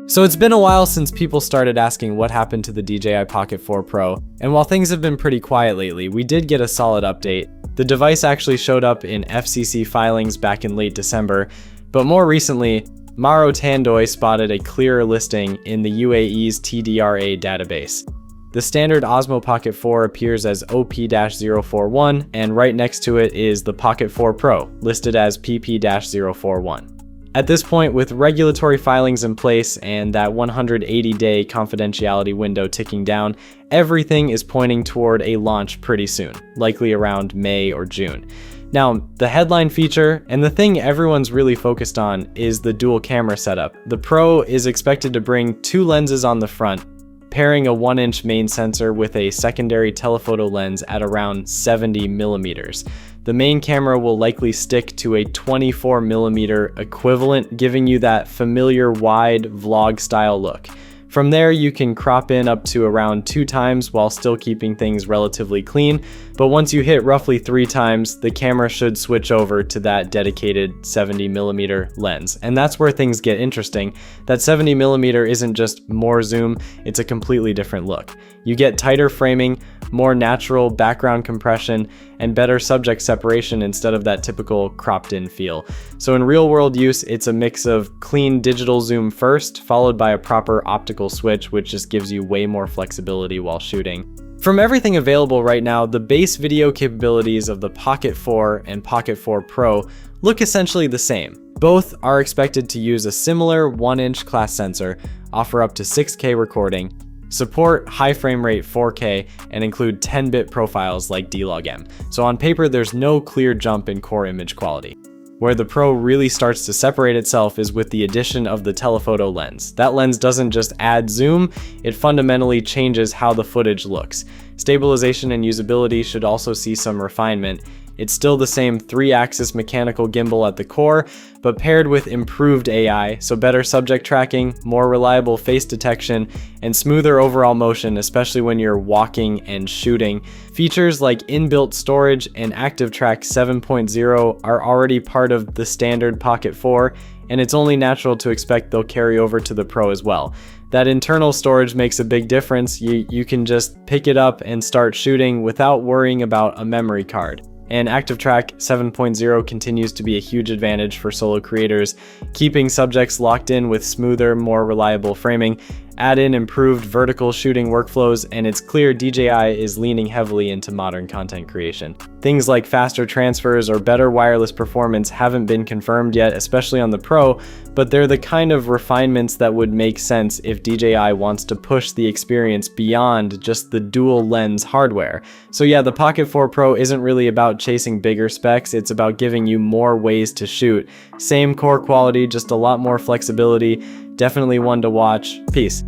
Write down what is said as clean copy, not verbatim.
So it's been a while since people started asking what happened to the DJI Pocket 4 Pro, and while things have been pretty quiet lately, we did get a solid update. The device actually showed up in FCC filings back in late December, but more recently, Mauro Tandoi spotted a clearer listing in the UAE's TDRA database. The standard Osmo Pocket 4 appears as OP-041, and right next to it is the Pocket 4 Pro, listed as PP-041. At this point, with regulatory filings in place and that 180-day confidentiality window ticking down, everything is pointing toward a launch pretty soon, likely around May or June. Now, the headline feature, and the thing everyone's really focused on, is the dual camera setup. The Pro is expected to bring two lenses on the front, pairing a 1-inch main sensor with a secondary telephoto lens at around 70 millimeters. The main camera will likely stick to a 24 millimeter equivalent, giving you that familiar wide vlog style look. From there, you can crop in up to around 2 times while still keeping things relatively clean, but once you hit roughly 3 times, the camera should switch over to that dedicated 70mm lens. And that's where things get interesting. That 70mm isn't just more zoom, it's a completely different look. You get tighter framing, more natural background compression, and better subject separation instead of that typical cropped in feel. So in real world use, it's a mix of clean digital zoom first, followed by a proper optical switch, which just gives you way more flexibility while shooting. From everything available right now, the base video capabilities of the Pocket 4 and Pocket 4 Pro look essentially the same. Both are expected to use a similar 1-inch class sensor, offer up to 6K recording, support high frame rate 4K, and include 10-bit profiles like D-Log-M. So on paper, there's no clear jump in core image quality. Where the Pro really starts to separate itself is with the addition of the telephoto lens. That lens doesn't just add zoom, it fundamentally changes how the footage looks. Stabilization and usability should also see some refinement. It's still the same 3-axis mechanical gimbal at the core, but paired with improved AI, so better subject tracking, more reliable face detection, and smoother overall motion, especially when you're walking and shooting. Features like inbuilt storage and ActiveTrack 7.0 are already part of the standard Pocket 4, and it's only natural to expect they'll carry over to the Pro as well. That internal storage makes a big difference. You can just pick it up and start shooting without worrying about a memory card. And ActiveTrack 7.0 continues to be a huge advantage for solo creators, keeping subjects locked in with smoother, more reliable framing. Add in improved vertical shooting workflows, and it's clear DJI is leaning heavily into modern content creation. Things like faster transfers or better wireless performance haven't been confirmed yet, especially on the Pro, but they're the kind of refinements that would make sense if DJI wants to push the experience beyond just the dual lens hardware. So yeah, the Pocket 4 Pro isn't really about chasing bigger specs, it's about giving you more ways to shoot. Same core quality, just a lot more flexibility. Definitely one to watch. Peace.